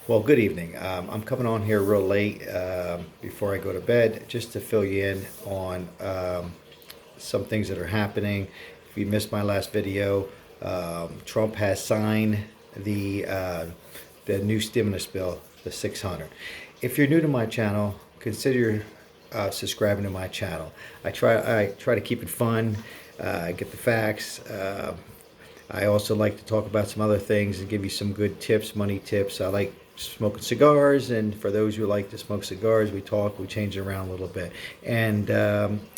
Well, good evening. I'm coming on here real late before I go to bed just to fill you in on some things that are happening. If you missed my last video, Trump has signed the uh, the new stimulus bill, the 600. If you're new to my channel, consider subscribing to my channel. I try to keep it fun, get the facts. I also like to talk about some other things and give you some good tips, money tips. I like smoking cigars, and for those who like to smoke cigars, we talk, we change it around a little bit. And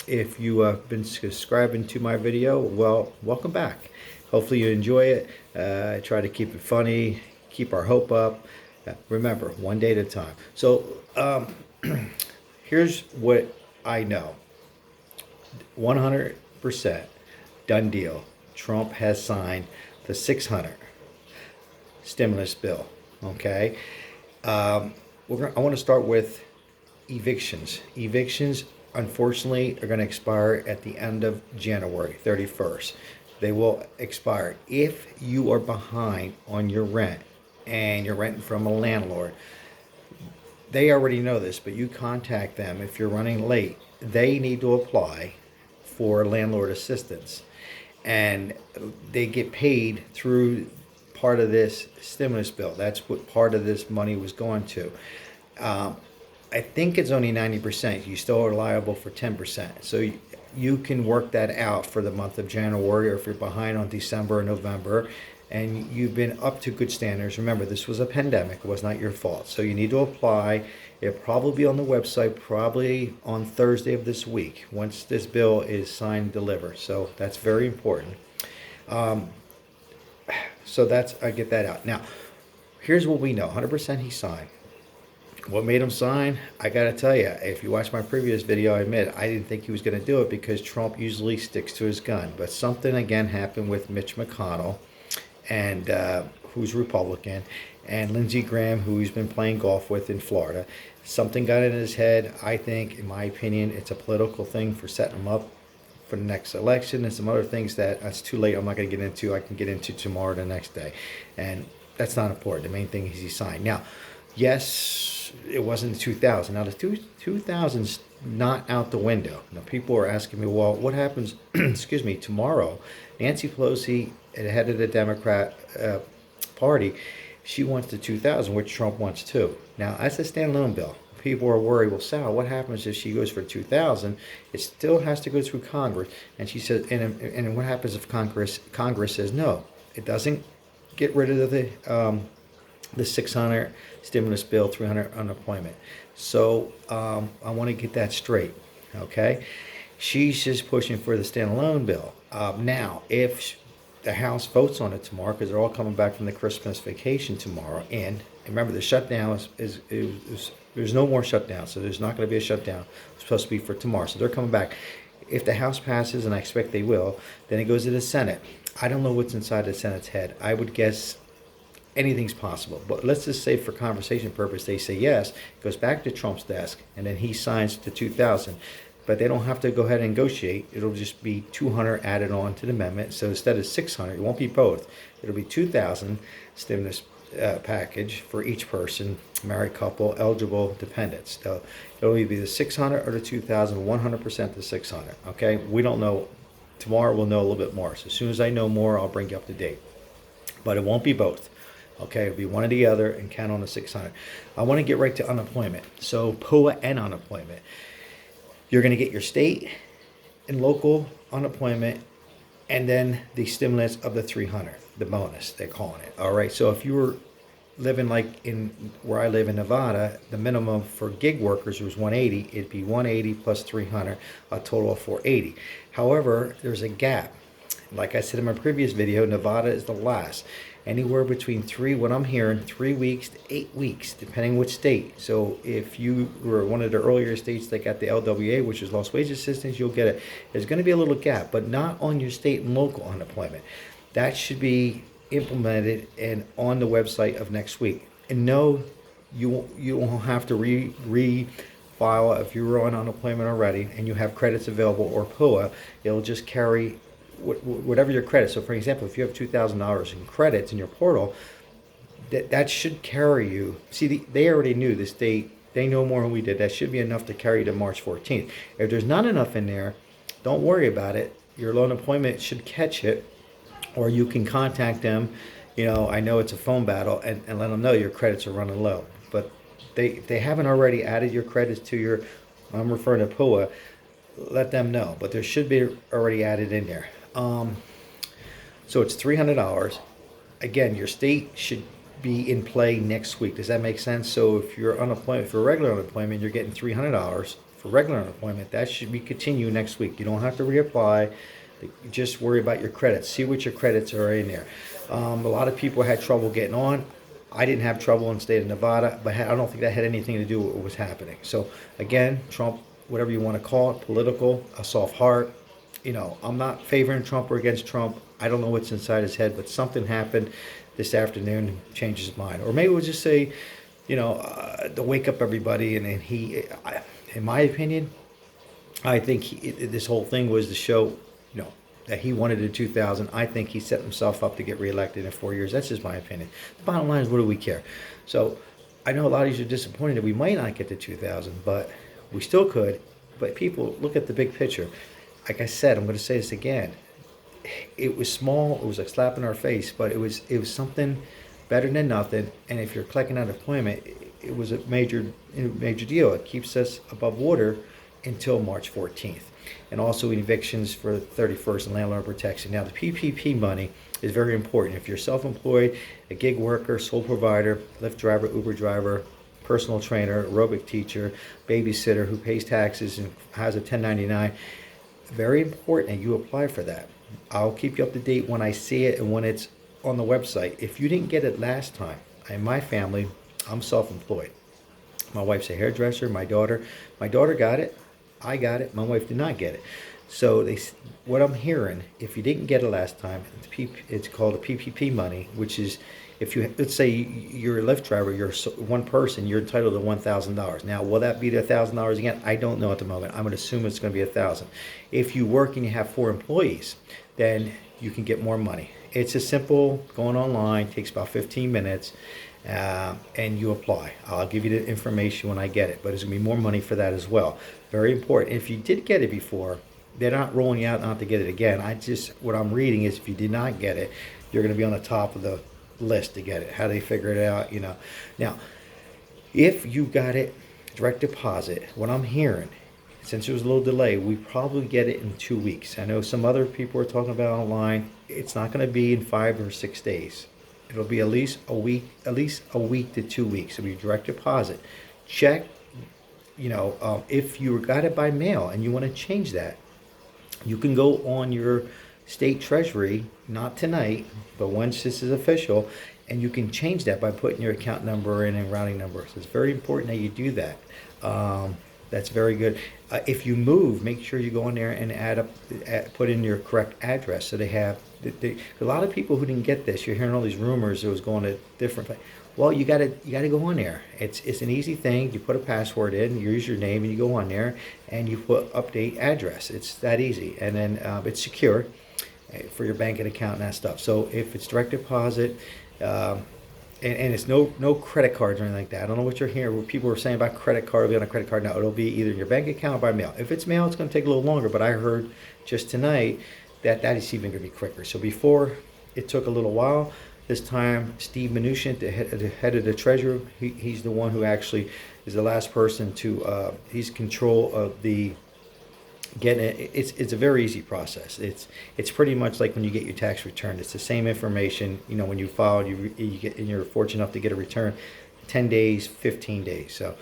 if you have been subscribing to my video, well, welcome back. Hopefully you enjoy it. I try to keep it funny, keep our hope up. Remember, one day at a time. So here's what I know. 100% done deal. Trump has signed the 600 stimulus bill. Okay, I want to start with evictions. Evictions, unfortunately, are going to expire at the end of January 31st. They will expire if you are behind on your rent and you're renting from a landlord. They already know this, but you contact them if you're running late. They need to apply for landlord assistance, and they get paid through part of this stimulus bill. That's what part of this money was going to. I think it's only 90%. You still are liable for 10%. So you can work that out for the month of January, or if you're behind on December or November, and you've been up to good standards. Remember, this was a pandemic. It was not your fault. So you need to apply. It'll probably be on the website probably on Thursday of this week once this bill is signed and delivered. So that's very important. So I get that out. Now, here's what we know. 100% he signed. What made him sign? I got to tell you, if you watch my previous video, I admit I didn't think he was going to do it because Trump usually sticks to his gun. But something again happened with Mitch McConnell, and who's Republican, and Lindsey Graham, who he's been playing golf with in Florida. Something got in his head. I think, in my opinion, it's a political thing for setting him up for the next election, and some other things that's too late. I'm not going to get into. I can get into tomorrow, the next day, and that's not important. The main thing is he signed. Now, yes, it wasn't 2000. Now the 2000's not out the window. Now people are asking me, well, what happens? excuse me, tomorrow? Nancy Pelosi, the head of the Democrat Party, she wants the 2000, which Trump wants too. Now that's a standalone bill. People are worried, well, Sal, what happens if she goes for 2000? It still has to go through Congress. And she says, and what happens if Congress says no? It doesn't get rid of the 600 stimulus bill, 300 unemployment. So I want to get that straight, okay? She's just pushing for the standalone bill. Now, if the House votes on it tomorrow, because they're all coming back from the Christmas vacation tomorrow, and remember the shutdown is there's no more shutdown, so there's not going to be a shutdown. It's supposed to be for tomorrow, so they're coming back. If the House passes, and I expect they will, then it goes to the Senate. I don't know what's inside the Senate's head. I would guess anything's possible. But let's just say for conversation purpose, they say yes, it goes back to Trump's desk, and then he signs the 2000. But they don't have to go ahead and negotiate. It'll just be 200 added on to the amendment. So instead of 600, it won't be both. It'll be 2000 stimulus package for each person, married couple, eligible dependents. So it'll either be the 600 or the 2000, 100% the 600. Okay, we don't know. Tomorrow we'll know a little bit more. So as soon as I know more, I'll bring you up to date. But it won't be both. Okay, it'll be one or the other, and count on the 600. I want to get right to unemployment. So PUA and unemployment. You're going to get your state and local unemployment, and then the stimulus of the 300, the bonus, they're calling it. All right, so if you were living like in where I live in Nevada, the minimum for gig workers was 180. It'd be 180 plus 300, a total of 480. However, there's a gap. Like I said in my previous video, Nevada is the last. Anywhere between what I'm hearing, 3 weeks to 8 weeks, depending which state. So if you were one of the earlier states that got the LWA, which is lost wage assistance, you'll get it. There's going to be a little gap, but not on your state and local unemployment. That should be implemented and on the website of next week. And no, you won't have to refile if you were on unemployment already and you have credits available or PUA. It'll just carry whatever your credit. So for example, if you have $2,000 in credits in your portal, that should carry you. See, they already knew this date. They know more than we did. That should be enough to carry you to March 14th. If there's not enough in there, don't worry about it. Your loan appointment should catch it, or you can contact them. I know it's a phone battle, and let them know your credits are running low. But if they haven't already added your credits to your, I'm referring to PUA, let them know. But there should be already added in there. So it's $300. Again, your state should be in play next week. Does that make sense? So if you're unemployment, for regular unemployment, you're getting $300 for regular unemployment. That should be continue next week. You don't have to reapply. Just worry about your credits. See what your credits are in there. A lot of people had trouble getting on. I didn't have trouble in the state of Nevada, but I don't think that had anything to do with what was happening. So again, Trump, whatever you want to call it, political, a soft heart. I'm not favoring Trump or against Trump. I don't know what's inside his head, but something happened this afternoon and changed his mind. Or maybe we'll just say, to wake up everybody. And then in my opinion, I think this whole thing was to show, that he wanted in 2000. I think he set himself up to get reelected in 4 years. That's just my opinion. The bottom line is, what do we care? So I know a lot of you are disappointed that we might not get to 2000, but we still could. But people, look at the big picture. Like I said, I'm going to say this again. It was small. It was a slap in our face, but it was something better than nothing. And if you're collecting unemployment, it was a major deal. It keeps us above water until March 14th. And also evictions for 31st and landlord protection. Now, the PPP money is very important. If you're self-employed, a gig worker, sole provider, Lyft driver, Uber driver, personal trainer, aerobic teacher, babysitter who pays taxes and has a 1099, very important that you apply for that. I'll keep you up to date when I see it and when it's on the website. If you didn't get it last time, in my family, I'm self-employed. My wife's a hairdresser. My daughter got it. I got it. My wife did not get it. So what I'm hearing, if you didn't get it last time, it's called the PPP money, which is, let's say you're a Lyft driver, you're one person, you're entitled to $1,000. Now, will that be the $1,000 again? I don't know at the moment. I'm going to assume it's going to be $1,000. If you work and you have 4 employees, then you can get more money. It's a simple, going online, takes about 15 minutes, and you apply. I'll give you the information when I get it, but there's going to be more money for that as well. Very important. If you did get it before, they're not rolling you out not to get it again. What I'm reading is, if you did not get it, you're going to be on the top of the list to get it. How they figure it out, Now, if you got it direct deposit, what I'm hearing, since there was a little delay, we probably get it in 2 weeks. I know some other people are talking about online. It's not going to be in 5 or 6 days. It'll be at least a week to 2 weeks. It'll be direct deposit. Check, if you got it by mail and you want to change that, you can go on your state treasury, not tonight, but once this is official, and you can change that by putting your account number in and routing number. So it's very important that you do that. That's very good. If you move, make sure you go in there and put in your correct address. So they have a lot of people who didn't get this. You're hearing all these rumors it was going to different places. Well, you got to go on there. It's an easy thing. You put a password in, you use your name, and you go on there and you put update address. It's that easy, and then it's secure for your banking account and that stuff. So if it's direct deposit. And it's no credit cards or anything like that. I don't know what you're hearing. What people are saying about credit card, it'll be on a credit card. No, it'll be either in your bank account or by mail. If it's mail, it's going to take a little longer. But I heard just tonight that is even going to be quicker. So before, it took a little while. This time, Steve Mnuchin, the head of the Treasury, he's the one who actually is the last person to. He's control of the. Getting it, it's a very easy process. It's pretty much like when you get your tax return. It's the same information. When you file, you get, and you're fortunate enough to get a return, 10 days, 15 days. So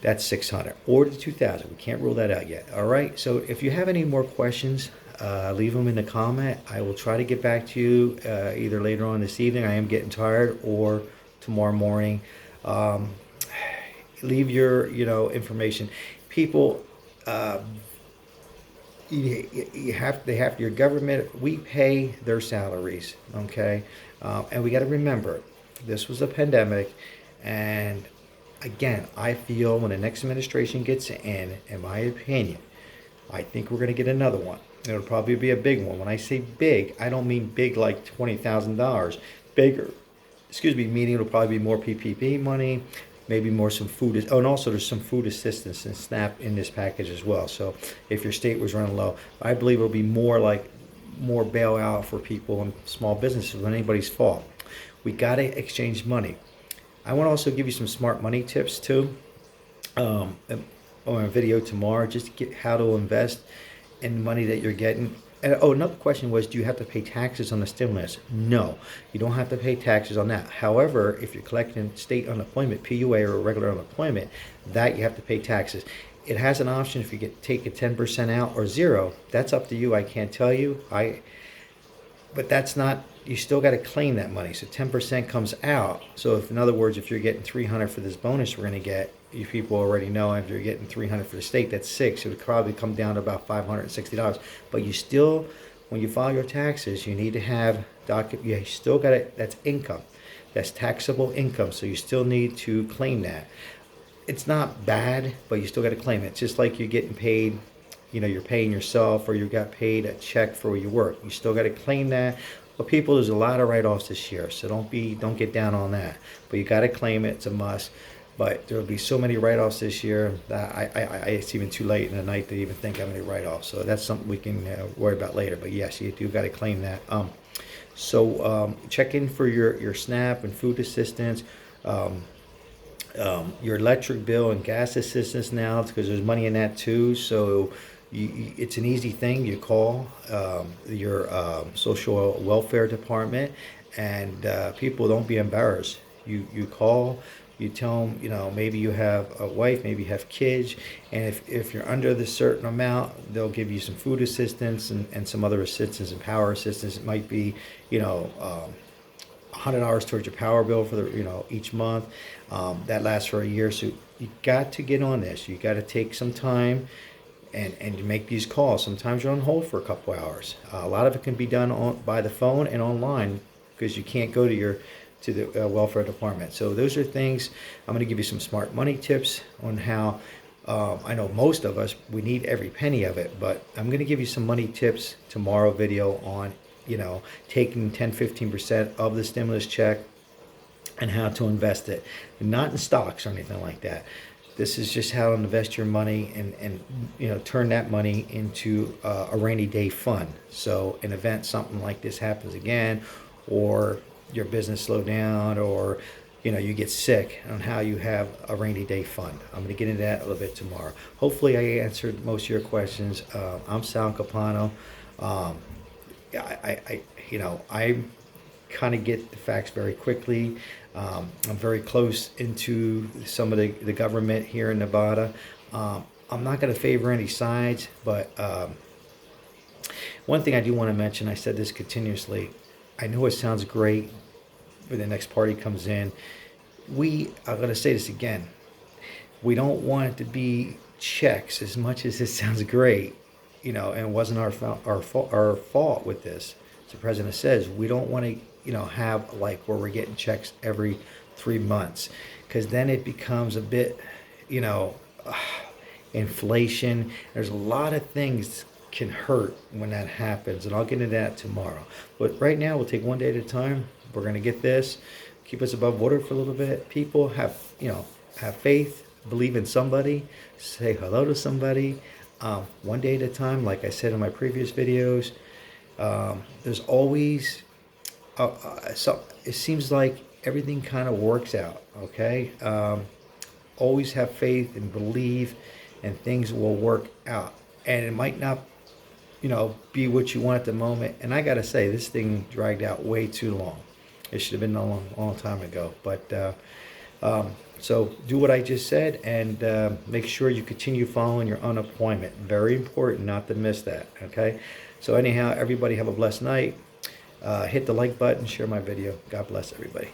that's 600 or the 2000. We can't rule that out yet. All right. So if you have any more questions, leave them in the comment. I will try to get back to you either later on this evening. I am getting tired, or tomorrow morning. Leave your information. People. Your government, we pay their salaries, okay? And we got to remember, this was a pandemic, and again, I feel when the next administration gets in my opinion, I think we're going to get another one. It'll probably be a big one. When I say big, I don't mean big like $20,000. Bigger excuse me, meaning it'll probably be more PPP money, maybe more some food. Oh, and also there's some food assistance and SNAP in this package as well. So if your state was running low, I believe it'll be more bailout for people and small businesses than anybody's fault. We got to exchange money. I want to also give you some smart money tips too on a video tomorrow, just to get how to invest in the money that you're getting. And another question was, do you have to pay taxes on the stimulus? No, you don't have to pay taxes on that. However, if you're collecting state unemployment, PUA, or regular unemployment, that you have to pay taxes. It has an option if you take a 10% out or zero. That's up to you. I can't tell you. But that's not. You still got to claim that money. So 10% comes out. So if, in other words, if you're getting $300 for this bonus we're going to get, you people already know if you're getting $300 for the state, that's $600. It would probably come down to about $560. But you still, when you file your taxes, you need to have you still got it. That's income. That's taxable income. So you still need to claim that. It's not bad, but you still got to claim it. It's just like you're getting paid. You're paying yourself, or you got paid a check for where you work. You still got to claim that. But people, there's a lot of write-offs this year, so don't get down on that. But you got to claim it. It's a must. But there will be so many write-offs this year that it's even too late in the night to even think of any write-offs. So that's something we can worry about later. But yes, you do got to claim that. Check in for your SNAP and food assistance. Your electric bill and gas assistance now, because there's money in that too. So it's an easy thing. You call your social welfare department, and people, don't be embarrassed. You call, you tell them, maybe you have a wife, maybe you have kids, and if you're under the certain amount, they'll give you some food assistance and some other assistance and power assistance. It might be, $100 towards your power bill for each month. That lasts for a year. So you got to get on this. You got to take some time and make these calls. Sometimes you're on hold for a couple hours. A lot of it can be done by the phone and online, because you can't go to the welfare department. So those are things. I'm going to give you some smart money tips on how. I know most of us, we need every penny of it, but I'm going to give you some money tips tomorrow video on taking 10-15% of the stimulus check and how to invest it, not in stocks or anything like that. This is just how to invest your money and turn that money into a rainy day fund. So in event something like this happens again, or your business slow down, or you get sick, on how you have a rainy day fund. I'm going to get into that a little bit tomorrow. Hopefully I answered most of your questions. I'm Sal Capano. I kind of get the facts very quickly. I'm very close into some of the government here in Nevada. I'm not going to favor any sides, but one thing I do want to mention, I said this continuously, I know it sounds great when the next party comes in. I'm going to say this again, we don't want it to be checks as much as it sounds great. And it wasn't our fault with this. As the president says, we don't want to, have where we're getting checks every 3 months, because then it becomes a bit, inflation. There's a lot of things can hurt when that happens, and I'll get into that tomorrow. But right now, we'll take one day at a time. We're going to get this, keep us above water for a little bit. People have faith, believe in somebody, say hello to somebody. One day at a time, like I said in my previous videos. There's always, it seems like everything kind of works out, okay? Always have faith and believe, and things will work out. And it might not, be what you want at the moment. And I got to say, this thing dragged out way too long. It should have been a long time ago. But so do what I just said, and make sure you continue following your unemployment. Very important not to miss that, okay? So anyhow, everybody have a blessed night. Hit the like button, share my video. God bless everybody.